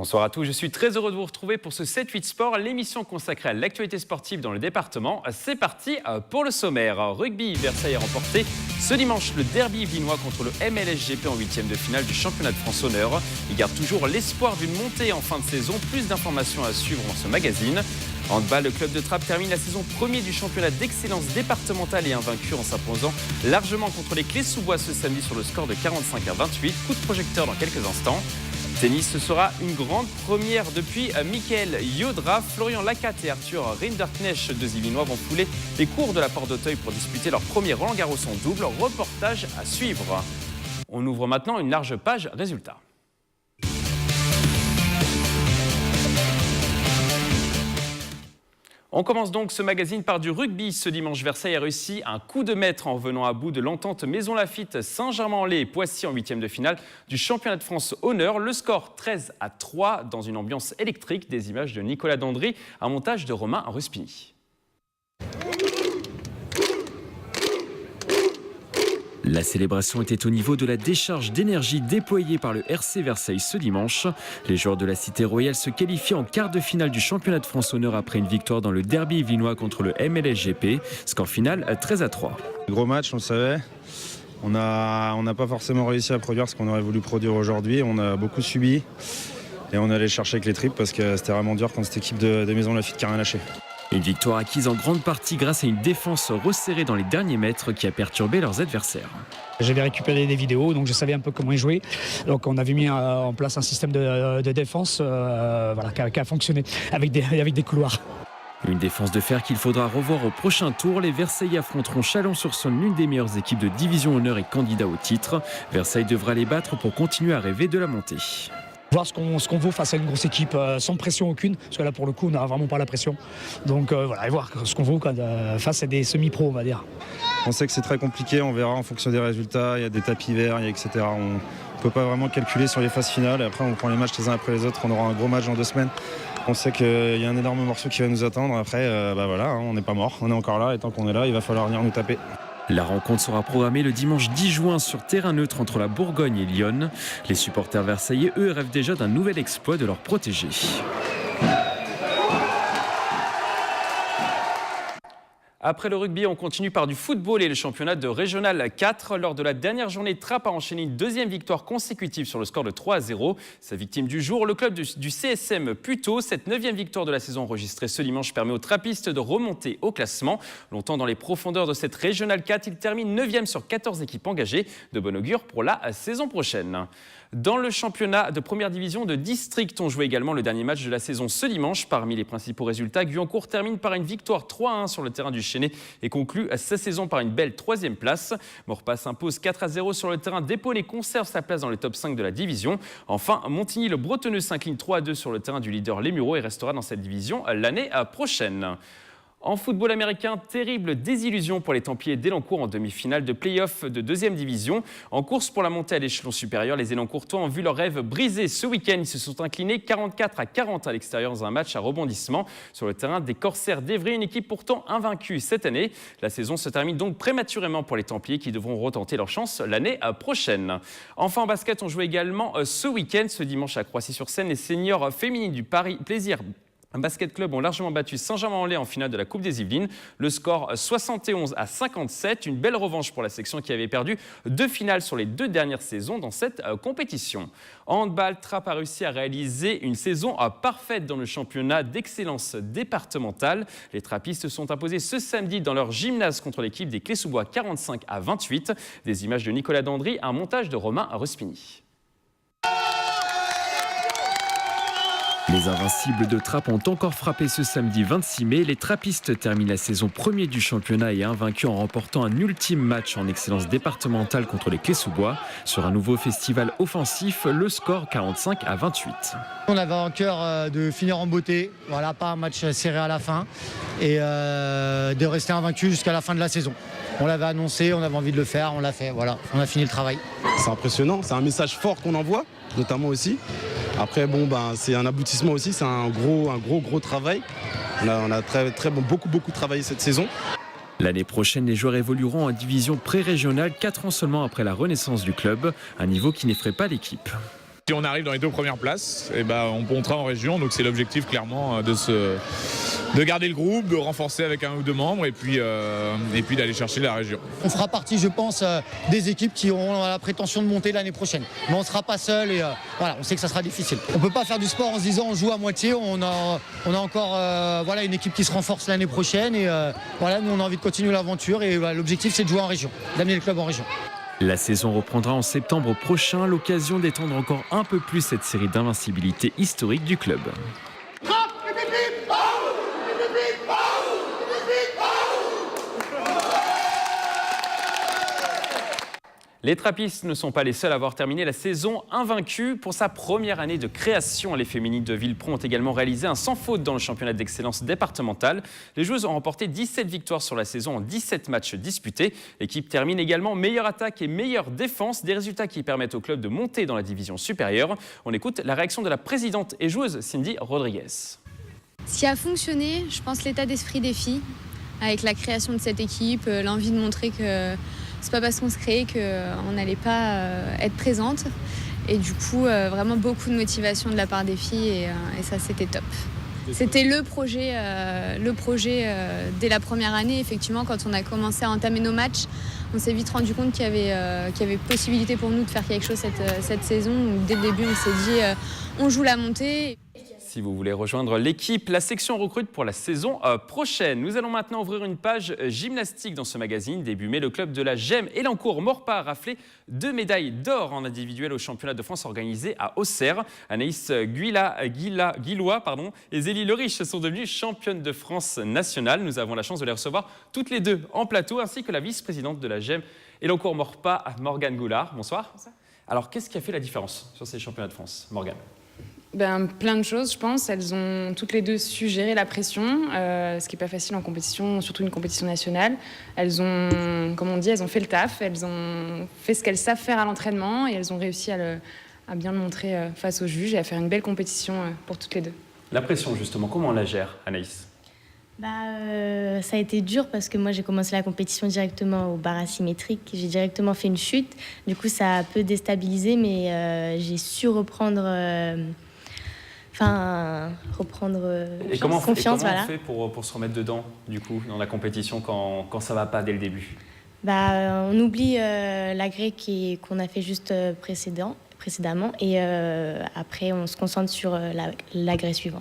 Bonsoir à tous, je suis très heureux de vous retrouver pour ce 7-8 Sport, l'émission consacrée à l'actualité sportive dans le département. C'est parti pour le sommaire. Rugby, Versailles a remporté ce dimanche le derby yvelinois contre le MLSGP en 8e de finale du championnat de France Honneur. Il garde toujours l'espoir d'une montée en fin de saison. Plus d'informations à suivre dans ce magazine. Handball, le club de Trappes termine la saison 1er du championnat d'excellence départementale et invaincu en s'imposant largement contre les Clés-sous-Bois ce samedi sur le score de 45-28. Coup de projecteur dans quelques instants. Tennis, ce sera une grande première depuis Mickaël Yodra. Florian Lacatte et Arthur Rinderknecht, deux Yvelinois, vont fouler les cours de la Porte d'Auteuil pour disputer leur premier Roland-Garros en double. Reportage à suivre. On ouvre maintenant une large page résultats. On commence donc ce magazine par du rugby. Ce dimanche, Versailles a réussi un coup de maître en venant à bout de l'entente Maison Lafitte Saint-Germain-en-Laye et Poissy en 8e de finale du championnat de France Honneur. Le score 13-3 dans une ambiance électrique. Des images de Nicolas Dandry, un montage de Romain Ruspini. La célébration était au niveau de la décharge d'énergie déployée par le RC Versailles ce dimanche. Les joueurs de la Cité Royale se qualifient en quart de finale du championnat de France Honneur après une victoire dans le derby yvelinois contre le MLSGP. Score final 13-3. Gros match, on le savait. On n'a pas forcément réussi à produire ce qu'on aurait voulu produire aujourd'hui. On a beaucoup subi et on allait chercher avec les tripes parce que c'était vraiment dur contre cette équipe de Maison Lafitte qui n'a rien lâché. Une victoire acquise en grande partie grâce à une défense resserrée dans les derniers mètres qui a perturbé leurs adversaires. J'avais récupéré des vidéos, donc je savais un peu comment ils jouaient. Donc on avait mis en place un système de défense qui a fonctionné avec des couloirs. Une défense de fer qu'il faudra revoir au prochain tour. Les Versaillais affronteront Chalon-sur-Saône, l'une des meilleures équipes de division honneur et candidat au titre. Versailles devra les battre pour continuer à rêver de la montée. Voir ce qu'on vaut face à une grosse équipe sans pression aucune, parce que là pour le coup on n'a vraiment pas la pression. Donc et voir ce qu'on vaut face à des semi-pros, on va dire. On sait que c'est très compliqué, on verra en fonction des résultats, il y a des tapis verts, etc. On ne peut pas vraiment calculer sur les phases finales. Et après on prend les matchs les uns après les autres, on aura un gros match dans 2 semaines. On sait qu'il y a un énorme morceau qui va nous attendre. Après, on n'est pas mort, on est encore là et tant qu'on est là, il va falloir venir nous taper. La rencontre sera programmée le dimanche 10 juin sur terrain neutre entre la Bourgogne et Lyon. Les supporters versaillais, eux, rêvent déjà d'un nouvel exploit de leurs protégés. Après le rugby, on continue par du football et le championnat de Régional 4. Lors de la dernière journée, Trappes a enchaîné une 2e victoire consécutive sur le score de 3-0. Sa victime du jour, le club du CSM Puteaux. Cette 9e victoire de la saison enregistrée ce dimanche permet aux trappistes de remonter au classement. Longtemps dans les profondeurs de cette Régional 4, il termine 9e sur 14 équipes engagées. De bon augure pour la saison prochaine. Dans le championnat de première division de district, on jouait également le dernier match de la saison ce dimanche. Parmi les principaux résultats, Guyancourt termine par une victoire 3-1 sur le terrain du Chénet et conclut sa saison par une belle 3e place. Maurepas s'impose 4-0 sur le terrain d'Épaule et conserve sa place dans le top 5 de la division. Enfin, Montigny, le Bretonneux, s'incline 3-2 sur le terrain du leader Les Mureaux et restera dans cette division l'année prochaine. En football américain, terrible désillusion pour les Templiers d'Élancourt en demi-finale de play-off de 2e division. En course pour la montée à l'échelon supérieur, les Élancourtois ont vu leur rêve brisé ce week-end. Ils se sont inclinés 44-40 à l'extérieur dans un match à rebondissement sur le terrain des Corsaires d'Évry, une équipe pourtant invaincue cette année. La saison se termine donc prématurément pour les Templiers qui devront retenter leur chance l'année prochaine. Enfin, en basket, on joue également ce week-end, ce dimanche à Croissy-sur-Seine. Les seniors féminines du Paris Plaisir Basket Club ont largement battu Saint-Germain-en-Laye en finale de la Coupe des Yvelines. Le score 71-57, une belle revanche pour la section qui avait perdu 2 finales sur les 2 dernières saisons dans cette compétition. En handball, Trappes a réussi à réaliser une saison parfaite dans le championnat d'excellence départementale. Les trappistes sont imposés ce samedi dans leur gymnase contre l'équipe des Clés-sous-Bois 45-28. Des images de Nicolas Dandry, un montage de Romain Ruspini. Les Invincibles de Trappes ont encore frappé ce samedi 26 mai. Les trappistes terminent la saison 1er du championnat et invaincus en remportant un ultime match en excellence départementale contre les Clés-sous-Bois. Sur un nouveau festival offensif, le score 45-28. On avait en cœur de finir en beauté, voilà, pas un match serré à la fin et de rester invaincu jusqu'à la fin de la saison. On l'avait annoncé, on avait envie de le faire, on l'a fait, voilà, on a fini le travail. C'est impressionnant, c'est un message fort qu'on envoie, notamment aussi. Après, c'est un aboutissement aussi, c'est un gros travail. On a beaucoup travaillé cette saison. L'année prochaine, les joueurs évolueront en division pré-régionale 4 ans seulement après la renaissance du club, un niveau qui n'effraie pas l'équipe. Si on arrive dans les 2 premières places, on montera en région. Donc c'est l'objectif clairement de garder le groupe, de renforcer avec 1 ou 2 membres et puis d'aller chercher la région. On fera partie, je pense, des équipes qui auront la prétention de monter l'année prochaine. Mais on ne sera pas seul et on sait que ça sera difficile. On ne peut pas faire du sport en se disant on joue à moitié. On a encore une équipe qui se renforce l'année prochaine et nous on a envie de continuer l'aventure et l'objectif c'est de jouer en région, d'amener le club en région. La saison reprendra en septembre prochain, l'occasion d'étendre encore un peu plus cette série d'invincibilité historique du club. Les Trappistes ne sont pas les seuls à avoir terminé la saison invaincue. Pour sa première année de création, les féminines de Villepron ont également réalisé un sans faute dans le championnat d'excellence départemental. Les joueuses ont remporté 17 victoires sur la saison en 17 matchs disputés. L'équipe termine également meilleure attaque et meilleure défense, des résultats qui permettent au club de monter dans la division supérieure. On écoute la réaction de la présidente et joueuse Cindy Rodriguez. Ce qui a fonctionné, je pense, l'état d'esprit des filles, avec la création de cette équipe, l'envie de montrer que c'est pas parce qu'on se crée qu'on n'allait pas être présente. Et du coup, vraiment beaucoup de motivation de la part des filles et ça, c'était top. C'était le projet dès la première année. Effectivement, quand on a commencé à entamer nos matchs, on s'est vite rendu compte qu'il y avait possibilité pour nous de faire quelque chose cette saison. Donc, dès le début, on s'est dit on joue la montée. Si vous voulez rejoindre l'équipe, la section recrute pour la saison prochaine. Nous allons maintenant ouvrir une page gymnastique dans ce magazine. Début mai, le club de la GEM Elancourt-Morpas a raflé 2 médailles d'or en individuel au championnat de France organisé à Auxerre. Anaïs Guillois et Zélie Leriche sont devenues championnes de France nationale. Nous avons la chance de les recevoir toutes les deux en plateau, ainsi que la vice-présidente de la GEM Elancourt-Morpas, Morgane Goulard. Bonsoir. Bonsoir. Alors, qu'est-ce qui a fait la différence sur ces championnats de France, Morgane ? Plein de choses, je pense. Elles ont toutes les deux su gérer la pression, ce qui n'est pas facile en compétition, surtout une compétition nationale. Elles ont, comme on dit, elles ont fait le taf, elles ont fait ce qu'elles savent faire à l'entraînement et elles ont réussi à bien le montrer face aux juges et à faire une belle compétition pour toutes les deux. La pression, justement, comment on la gère, Anaïs ? Ça a été dur parce que moi j'ai commencé la compétition directement au bar asymétrique. J'ai directement fait une chute. Du coup ça a un peu déstabilisé, mais j'ai su reprendre confiance. Comment on fait pour se remettre dedans, du coup, dans la compétition quand ça ne va pas dès le début ? On oublie l'agré qu'on a fait juste précédemment et après on se concentre sur l'agré suivant.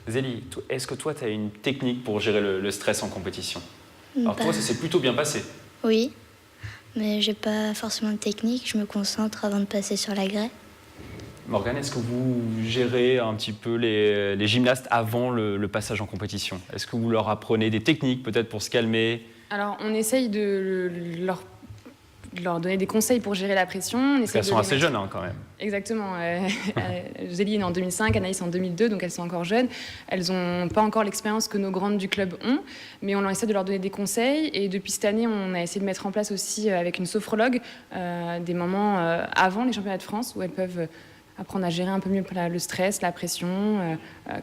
Zélie, est-ce que toi, tu as une technique pour gérer le stress en compétition ? Alors toi, ça s'est plutôt bien passé. Oui, mais j'ai pas forcément de technique, je me concentre avant de passer sur la grès. Morgane, est-ce que vous gérez un petit peu les gymnastes avant le passage en compétition ? Est-ce que vous leur apprenez des techniques peut-être pour se calmer ? Alors, on essaye de leur donner des conseils pour gérer la pression. Parce qu'elles sont assez jeunes quand même. Exactement. Zélie est née en 2005, Anaïs en 2002, donc elles sont encore jeunes. Elles n'ont pas encore l'expérience que nos grandes du club ont, mais on essaie de leur donner des conseils. Et depuis cette année, on a essayé de mettre en place aussi avec une sophrologue des moments avant les championnats de France où elles peuvent apprendre à gérer un peu mieux le stress, la pression,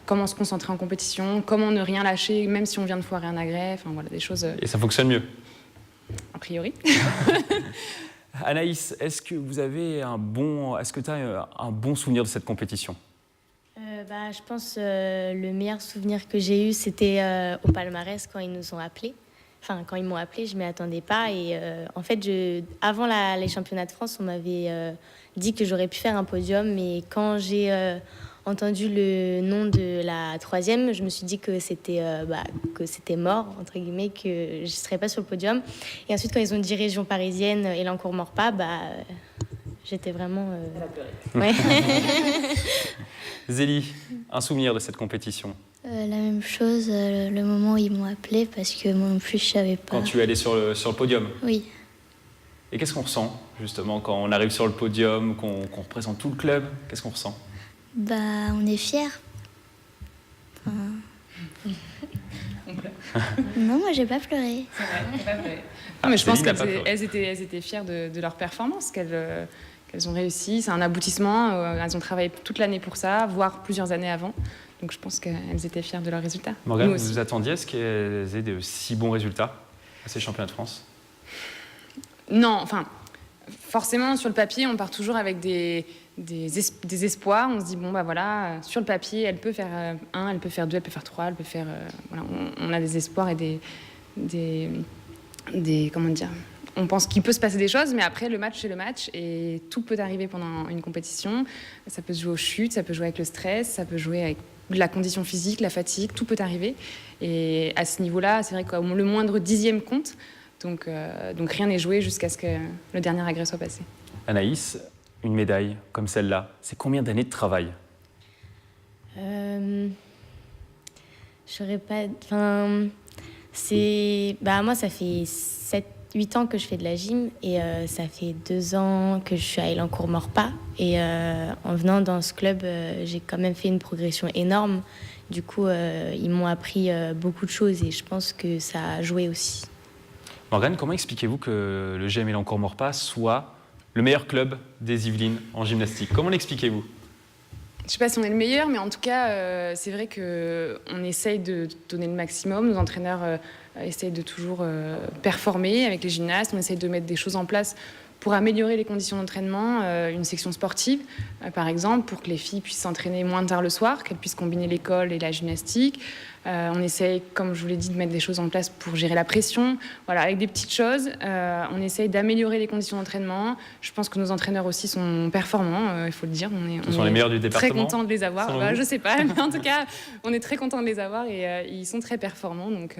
comment se concentrer en compétition, comment ne rien lâcher même si on vient de foirer un agrès, enfin voilà, des choses... Et ça fonctionne mieux ? A priori. Anaïs, est-ce que tu as un bon souvenir de cette compétition ? Je pense le meilleur souvenir que j'ai eu, c'était au palmarès quand ils nous ont appelés. Enfin, quand ils m'ont appelée, je ne m'y attendais pas. Et en fait, avant les championnats de France, on m'avait dit que j'aurais pu faire un podium. Mais quand j'ai entendu le nom de la troisième, je me suis dit que c'était mort, entre guillemets, que je ne serais pas sur le podium. Et ensuite, quand ils ont dit région parisienne, Elancourt-Morpas, j'étais vraiment... Ouais. Zélie, un souvenir de cette compétition ? La même chose, le moment où ils m'ont appelé, parce que moi non plus, je savais pas. Quand tu es allée sur le podium ? Oui. Et qu'est-ce qu'on ressent, justement, quand on arrive sur le podium, qu'on représente tout le club ? Qu'est-ce qu'on ressent ? On est fiers. Non, moi, j'ai pas pleuré. C'est vrai, j'ai pas pleuré. Non, mais je pense qu'elles étaient fières de leur performance, qu'elles ont réussi. C'est un aboutissement. Elles ont travaillé toute l'année pour ça, voire plusieurs années avant. Donc je pense qu'elles étaient fières de leurs résultats. Morgane, vous vous attendiez à ce qu'elles aient de si bons résultats à ces championnats de France ? Non, enfin, forcément, sur le papier, on part toujours avec des des espoirs. On se dit, bon, bah voilà, sur le papier, elle peut faire 1, elle peut faire 2, elle peut faire 3, elle peut faire... voilà, on a des espoirs et comment dire, on pense qu'il peut se passer des choses, mais après, le match, c'est le match et tout peut arriver pendant une compétition. Ça peut se jouer aux chutes, ça peut jouer avec le stress, ça peut jouer avec la condition physique, la fatigue, tout peut arriver. Et à ce niveau-là, c'est vrai que le moindre dixième compte. Donc rien n'est joué jusqu'à ce que le dernier agrès soit passé. Anaïs, une médaille comme celle-là, c'est combien d'années de travail? Je saurais pas... Enfin, moi, ça fait 8 ans que je fais de la gym et ça fait 2 ans que je suis à Élancourt-Maurepas. Et en venant dans ce club, j'ai quand même fait une progression énorme. Du coup, ils m'ont appris beaucoup de choses et je pense que ça a joué aussi. Morgane, comment expliquez-vous que le GM Élancourt-Maurepas soit le meilleur club des Yvelines en gymnastique? Comment l'expliquez-vous? Je ne sais pas si on est le meilleur, mais en tout cas, c'est vrai qu'on essaye de donner le maximum. Nos entraîneurs essayent de toujours performer avec les gymnastes. On essaye de mettre des choses en place pour améliorer les conditions d'entraînement. Une section sportive, par exemple, pour que les filles puissent s'entraîner moins tard le soir, qu'elles puissent combiner l'école et la gymnastique. On essaye, comme je vous l'ai dit, de mettre des choses en place pour gérer la pression. Voilà, avec des petites choses, on essaye d'améliorer les conditions d'entraînement. Je pense que nos entraîneurs aussi sont performants, il faut le dire. Ce sont les meilleurs du département. Très contents de les avoir. Je ne sais pas, mais en tout cas, on est très contents de les avoir et ils sont très performants. Donc,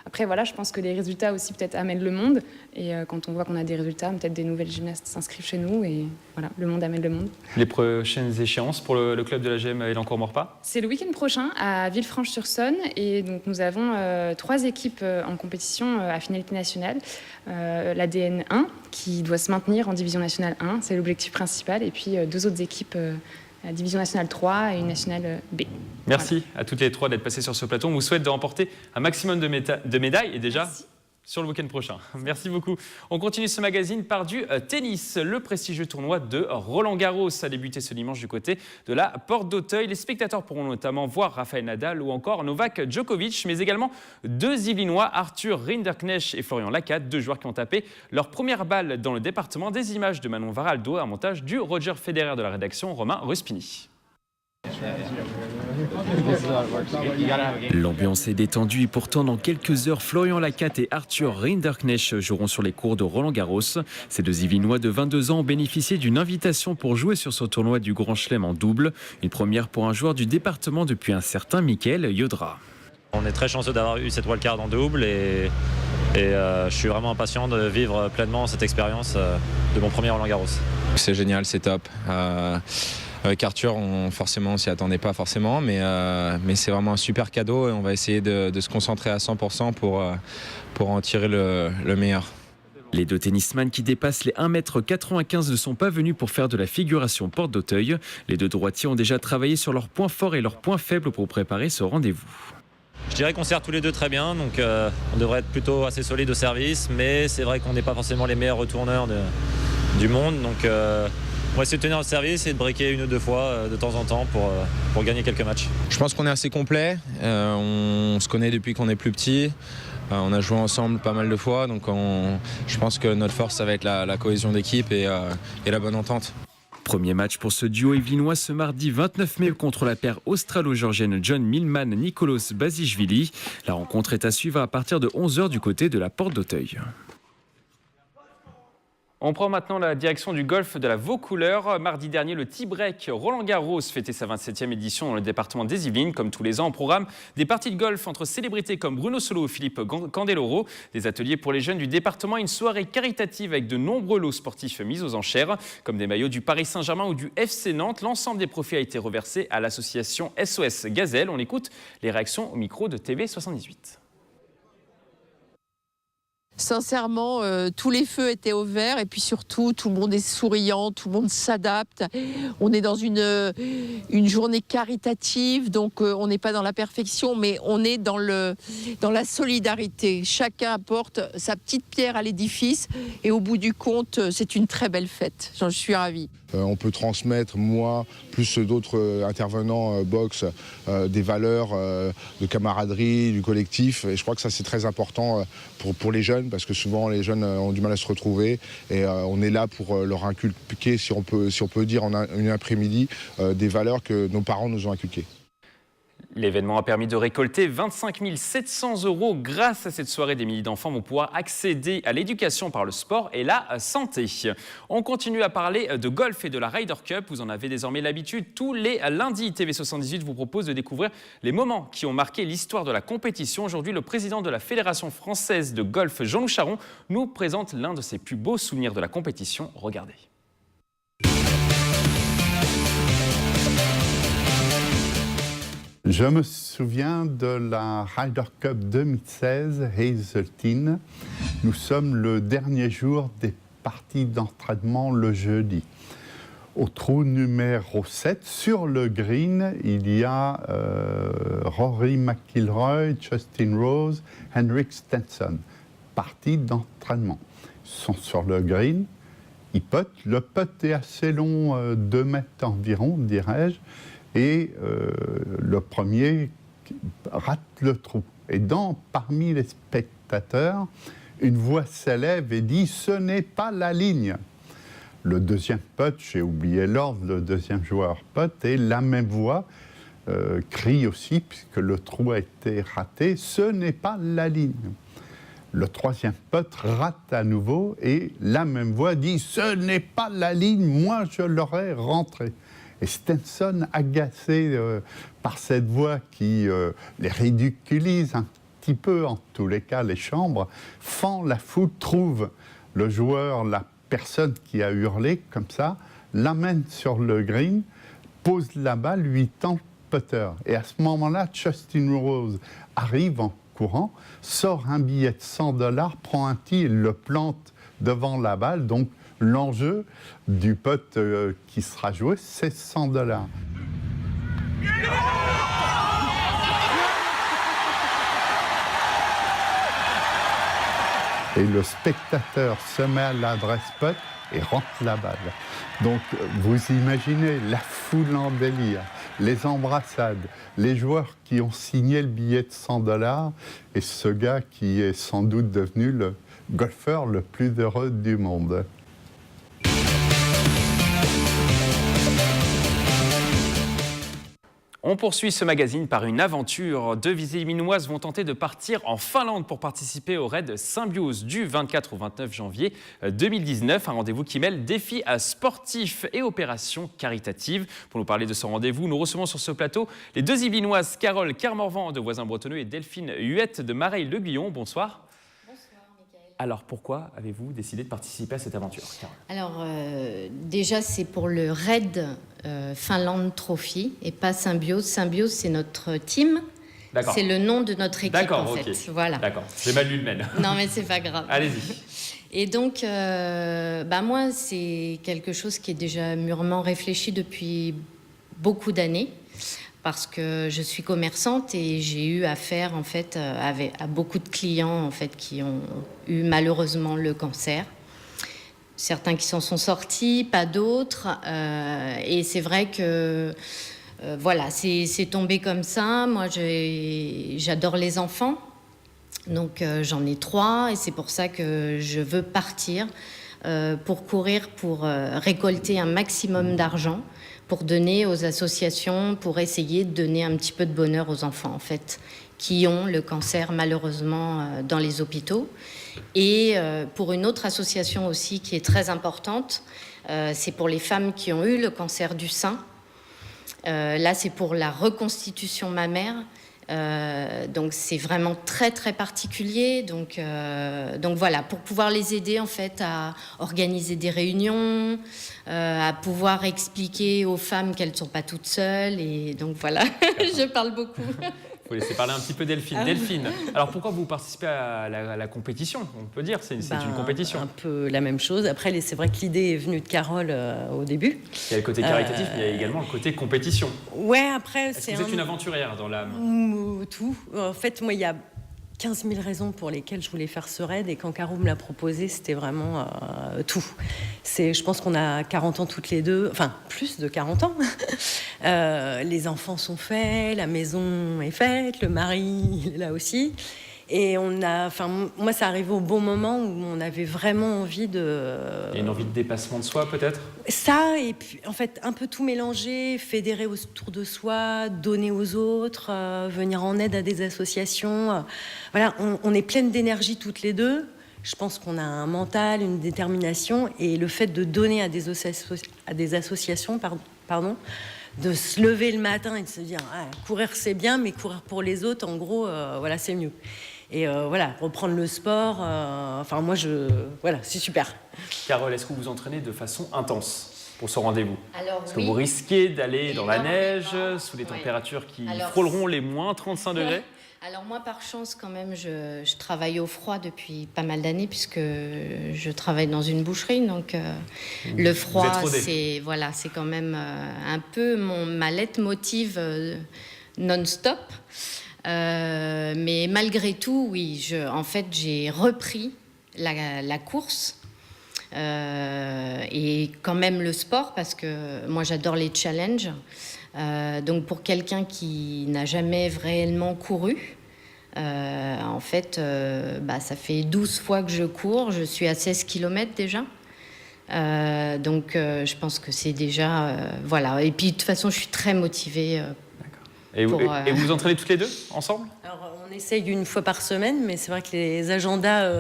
après, voilà, je pense que les résultats aussi peut-être amènent le monde. Et quand on voit qu'on a des résultats, peut-être des nouvelles gymnastes s'inscrivent chez nous. Et voilà, le monde amène le monde. Les prochaines échéances pour le club de la GM Élancourt-Maurepas? C'est le week-end prochain à Villefranche-sur-Saône. Et donc, nous avons 3 équipes en compétition à finalité nationale. La DN1, qui doit se maintenir en division nationale 1. C'est l'objectif principal. Et puis, 2 autres équipes... la division nationale 3 et une nationale B. Merci à toutes les 3 d'être passées sur ce plateau. On vous souhaite de remporter un maximum de médailles et déjà sur le week-end prochain. Merci beaucoup. On continue ce magazine par du tennis. Le prestigieux tournoi de Roland-Garros a débuté ce dimanche du côté de la Porte d'Auteuil. Les spectateurs pourront notamment voir Rafael Nadal ou encore Novak Djokovic, mais également 2 Yvelinois, Arthur Rinderknecht et Florian Lacatte, 2 joueurs qui ont tapé leur première balle dans le département. Des images de Manon Varaldo, un montage du Roger Federer de la rédaction, Romain Ruspini. L'ambiance est détendue et pourtant dans quelques heures, Florian Lacatte et Arthur Rinderknecht joueront sur les cours de Roland-Garros. Ces 2 Yvelinois de 22 ans ont bénéficié d'une invitation pour jouer sur ce tournoi du Grand Chelem en double. Une première pour un joueur du département depuis un certain Mickaël Yodra. On est très chanceux d'avoir eu cette wildcard en double et je suis vraiment impatient de vivre pleinement cette expérience de mon premier Roland-Garros. C'est génial, c'est top. Avec Arthur, on s'y attendait pas forcément, mais c'est vraiment un super cadeau et on va essayer de se concentrer à 100% pour en tirer le meilleur. Les 2 tennisman qui dépassent les 1,95 m ne sont pas venus pour faire de la figuration Porte d'Auteuil. Les 2 droitiers ont déjà travaillé sur leurs points forts et leurs points faibles pour préparer ce rendez-vous. Je dirais qu'on sert tous les 2 très bien, donc on devrait être plutôt assez solide au service, mais c'est vrai qu'on n'est pas forcément les meilleurs retourneurs du monde, donc on va essayer de tenir le service et de breaker 1 ou 2 fois de temps en temps pour gagner quelques matchs. Je pense qu'on est assez complet, on se connaît depuis qu'on est plus petit, on a joué ensemble pas mal de fois, donc je pense que notre force ça va être la cohésion d'équipe et la bonne entente. Premier match pour ce duo yvelinois ce mardi 29 mai contre la paire australo-georgienne John Millman-Nicolas Bazichvili. La rencontre est à suivre à partir de 11 h du côté de la Porte d'Auteuil. On prend maintenant la direction du golf de la Vaucouleurs. Mardi dernier, le T-Break Roland-Garros fêtait sa 27e édition dans le département des Yvelines. Comme tous les ans, au programme, des parties de golf entre célébrités comme Bruno Solo ou Philippe Candeloro, des ateliers pour les jeunes du département, une soirée caritative avec de nombreux lots sportifs mis aux enchères, comme des maillots du Paris Saint-Germain ou du FC Nantes. L'ensemble des profits a été reversé à l'association SOS Gazelle. On écoute les réactions au micro de TV78. Sincèrement, tous les feux étaient au vert et puis surtout, tout le monde est souriant, tout le monde s'adapte. On est dans une journée caritative, donc on n'est pas dans la perfection, mais on est dans la solidarité. Chacun apporte sa petite pierre à l'édifice et au bout du compte, c'est une très belle fête. J'en suis ravie. On peut transmettre, moi, plus d'autres intervenants boxe, des valeurs de camaraderie, du collectif. Et je crois que ça, c'est très important pour les jeunes. jeunes, parce que souvent les jeunes ont du mal à se retrouver, et on est là pour leur inculquer, si on peut dire en une après-midi, des valeurs que nos parents nous ont inculquées. L'événement a permis de récolter 25 700 € grâce à cette soirée. Des milliers d'enfants vont pouvoir accéder à l'éducation par le sport et la santé. On continue à parler de golf et de la Ryder Cup. Vous en avez désormais l'habitude. Tous les lundis, TV78 vous propose de découvrir les moments qui ont marqué l'histoire de la compétition. Aujourd'hui, le président de la Fédération française de golf, Jean-Loup Charon, nous présente l'un de ses plus beaux souvenirs de la compétition. Regardez. Je me souviens de la Ryder Cup 2016, Hazeltine. Nous sommes le dernier jour des parties d'entraînement le jeudi. Au trou numéro 7, sur le green, il y a Rory McIlroy, Justin Rose, Henrik Stenson. Partie d'entraînement. Ils sont sur le green, ils puttent. Le putt est assez long, 2 mètres environ, dirais-je. Et le premier rate le trou. Et parmi les spectateurs, une voix s'élève et dit « ce n'est pas la ligne ». Le deuxième putt, j'ai oublié l'ordre, le deuxième joueur putt, et la même voix crie aussi, puisque le trou a été raté « ce n'est pas la ligne ». Le troisième putt rate à nouveau et la même voix dit « ce n'est pas la ligne, moi je l'aurais rentré ». Et Stenson, agacé par cette voix qui les ridiculise un petit peu, en tous les cas les chambres, fend la foule, trouve le joueur, la personne qui a hurlé comme ça, l'amène sur le green, pose la balle, lui tend le putter. Et à ce moment-là, Justin Rose arrive en courant, sort un billet de 100 $, prend un tee et le plante devant la balle. Donc, l'enjeu du putt qui sera joué, c'est 100 $. Et le spectateur se met à l'adresse putt et rentre la balle. Donc, vous imaginez la foule en délire, les embrassades, les joueurs qui ont signé le billet de 100 $ et ce gars qui est sans doute devenu le golfeur le plus heureux du monde. On poursuit ce magazine par une aventure. 2 Visé-Minoises vont tenter de partir en Finlande pour participer au raid Symbiose du 24 au 29 janvier 2019. Un rendez-vous qui mêle défis sportifs et opérations caritatives. Pour nous parler de ce rendez-vous, nous recevons sur ce plateau les 2 Yvelinoises, Carole Kermorvan de Voisins Bretonneux et Delphine Huette de Mareil-le-Guyon. Bonsoir. Alors, pourquoi avez-vous décidé de participer à cette aventure, Carole ? Alors, déjà, c'est pour le RAID Finland Trophy et pas Symbiose. Symbiose, c'est notre team. D'accord. C'est le nom de notre équipe, d'accord, en fait. Ok. Voilà. D'accord, j'ai mal lu le mail. Non, mais c'est pas grave. Allez-y. Et donc, moi, c'est quelque chose qui est déjà mûrement réfléchi depuis beaucoup d'années. Parce que je suis commerçante et j'ai eu affaire en fait à beaucoup de clients en fait qui ont eu malheureusement le cancer. Certains qui s'en sont sortis, pas d'autres. Et c'est vrai que voilà, c'est tombé comme ça. Moi, j'adore les enfants, donc j'en ai 3 et c'est pour ça que je veux partir pour courir, pour récolter un maximum d'argent, pour donner aux associations, pour essayer de donner un petit peu de bonheur aux enfants, en fait, qui ont le cancer, malheureusement, dans les hôpitaux. Et pour une autre association aussi qui est très importante, c'est pour les femmes qui ont eu le cancer du sein. Là, c'est pour la reconstitution mammaire. Donc c'est vraiment très très particulier, donc voilà, pour pouvoir les aider en fait à organiser des réunions, à pouvoir expliquer aux femmes qu'elles ne sont pas toutes seules, et donc voilà. Je parle beaucoup. Il faut laisser parler un petit peu Delphine. Delphine, alors pourquoi vous participez à la compétition ? On peut dire, c'est une compétition. Un peu la même chose. Après, c'est vrai que l'idée est venue de Carole au début. Il y a le côté caritatif, mais il y a également le côté compétition. Ouais, après, Est-ce que vous êtes une aventurière dans l'âme ? Tout. En fait, moi, il y a 15 000 raisons pour lesquelles je voulais faire ce raid, et quand Caro me l'a proposé, c'était vraiment tout. Je pense qu'on a 40 ans toutes les deux, enfin plus de 40 ans. Les enfants sont faits, la maison est faite, le mari il est là aussi. Et moi, ça arrivait au bon moment où on avait vraiment envie de... Il y a une envie de dépassement de soi, peut-être ? Ça, et puis, en fait, un peu tout mélanger, fédérer autour de soi, donner aux autres, venir en aide à des associations. Voilà, on est pleines d'énergie toutes les deux. Je pense qu'on a un mental, une détermination, et le fait de donner à des associations, de se lever le matin et de se dire courir c'est bien, mais courir pour les autres, en gros, voilà, c'est mieux. Et voilà, reprendre le sport, voilà, c'est super. Carole, est-ce que vous vous entraînez de façon intense pour ce rendez-vous ? Est-ce que oui. vous risquez d'aller dans la neige, sous des températures qui frôleront les moins 35 degrés ? Alors moi, par chance, quand même, je travaille au froid depuis pas mal d'années puisque je travaille dans une boucherie. Donc le froid, c'est quand même un peu ma leitmotiv non-stop. Mais malgré tout, oui, en fait, j'ai repris la course et quand même le sport parce que moi, j'adore les challenges. Donc pour quelqu'un qui n'a jamais réellement couru, en fait, ça fait 12 fois que je cours, je suis à 16 km déjà. Donc je pense que c'est déjà... voilà. Et puis de toute façon, je suis très motivée. Et vous vous entraînez toutes les deux, ensemble ? Alors, on essaye une fois par semaine, mais c'est vrai que les agendas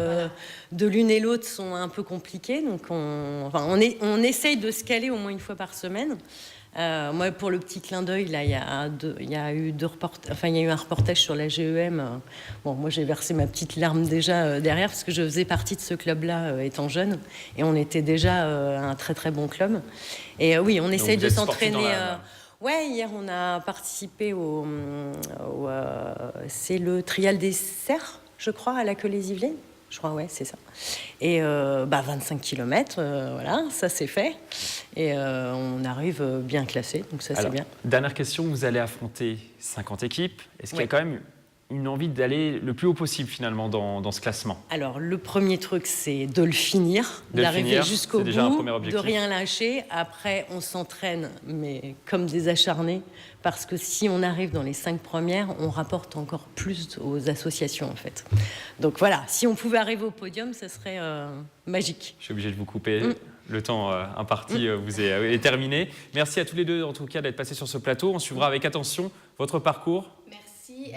de l'une et l'autre sont un peu compliqués. Donc on essaye de se caler au moins une fois par semaine. Moi, pour le petit clin d'œil, là, il y a eu un reportage sur la GEM. Bon, moi, j'ai versé ma petite larme déjà derrière parce que je faisais partie de ce club-là étant jeune, et on était déjà un très très bon club. Et oui, on essaye de s'entraîner. Ouais, hier, on a participé c'est le trial des cerfs, je crois, à la Queue-les-Yvelines. Je crois, ouais, c'est ça. Et 25 km, voilà, ça c'est fait. Et on arrive bien classé, donc ça c'est bien. Dernière question, vous allez affronter 50 équipes. Est-ce qu'il y a quand même une envie d'aller le plus haut possible finalement dans ce classement ? Alors le premier truc, c'est de le finir, d'arriver jusqu'au bout, de rien lâcher. Après, on s'entraîne, mais comme des acharnés, parce que si on arrive dans les 5 premières, on rapporte encore plus aux associations en fait. Donc voilà, si on pouvait arriver au podium, ça serait magique. Je suis obligé de vous couper. Le temps imparti vous est terminé. Merci à tous les deux en tout cas d'être passés sur ce plateau. On suivra avec attention votre parcours.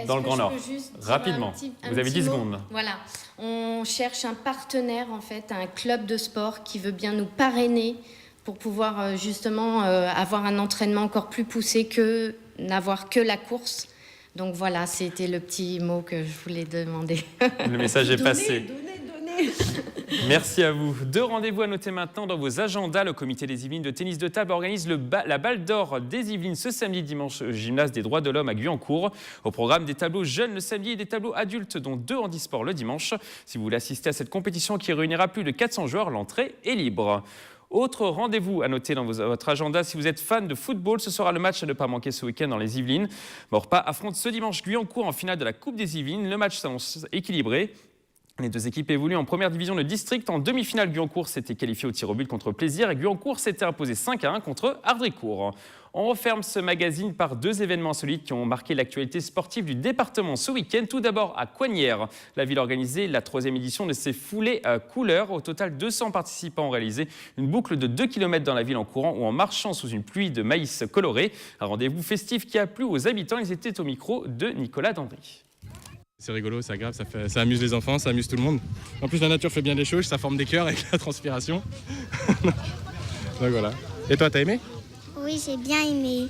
Dans le Grand Nord. Rapidement, vous avez 10 secondes. Voilà, on cherche un partenaire en fait, un club de sport qui veut bien nous parrainer pour pouvoir justement avoir un entraînement encore plus poussé que n'avoir que la course. Donc voilà, c'était le petit mot que je voulais demander. Le message est passé. Donnez. Merci à vous. 2 rendez-vous à noter maintenant dans vos agendas. Le comité des Yvelines de tennis de table organise la balle d'or des Yvelines ce samedi dimanche au gymnase des droits de l'homme à Guyancourt. Au programme, des tableaux jeunes le samedi et des tableaux adultes, dont 2 handisports le dimanche. Si vous voulez assister à cette compétition qui réunira plus de 400 joueurs, l'entrée est libre. Autre rendez-vous à noter dans votre agenda, si vous êtes fan de football, ce sera le match à ne pas manquer ce week-end dans les Yvelines. Morpa affronte ce dimanche Guyancourt en finale de la Coupe des Yvelines. Le match s'annonce équilibré. Les 2 équipes évoluent en première division de district. En demi-finale, Guyancourt s'était qualifié au tir au but contre Plaisir et Guyancourt s'était imposé 5-1 contre Ardricourt. On referme ce magazine par 2 événements insolites qui ont marqué l'actualité sportive du département ce week-end. Tout d'abord à Coignières, la ville organisait la 3e édition de ses foulées couleurs. Au total, 200 participants ont réalisé une boucle de 2 km dans la ville en courant ou en marchant sous une pluie de maïs coloré. Un rendez-vous festif qui a plu aux habitants. Ils étaient au micro de Nicolas Dandry. C'est rigolo, c'est agréable, ça amuse les enfants, ça amuse tout le monde. En plus, la nature fait bien les choses, ça forme des cœurs avec la transpiration. Donc voilà. Et toi, t'as aimé ? Oui, j'ai bien aimé.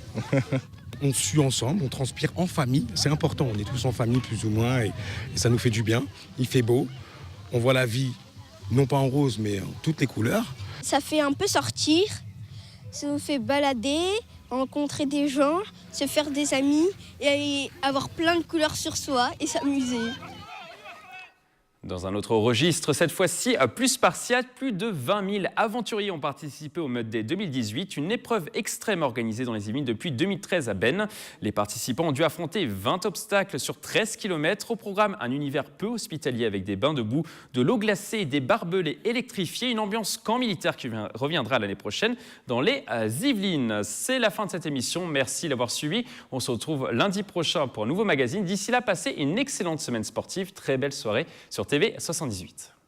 On sue ensemble, on transpire en famille, c'est important, on est tous en famille plus ou moins et ça nous fait du bien. Il fait beau, on voit la vie, non pas en rose, mais en toutes les couleurs. Ça fait un peu sortir, ça nous fait balader, rencontrer des gens, se faire des amis et avoir plein de couleurs sur soi et s'amuser. Dans un autre registre, cette fois-ci plus spartiate, plus de 20 000 aventuriers ont participé au Mud Day 2018, une épreuve extrême organisée dans les Yvelines depuis 2013 à Bennes. Les participants ont dû affronter 20 obstacles sur 13 km. Au programme, un univers peu hospitalier avec des bains de boue, de l'eau glacée et des barbelés électrifiés. Une ambiance camp militaire qui reviendra l'année prochaine dans les Yvelines. C'est la fin de cette émission. Merci d'avoir suivi. On se retrouve lundi prochain pour un nouveau magazine. D'ici là, passez une excellente semaine sportive. Très belle soirée sur TV 78.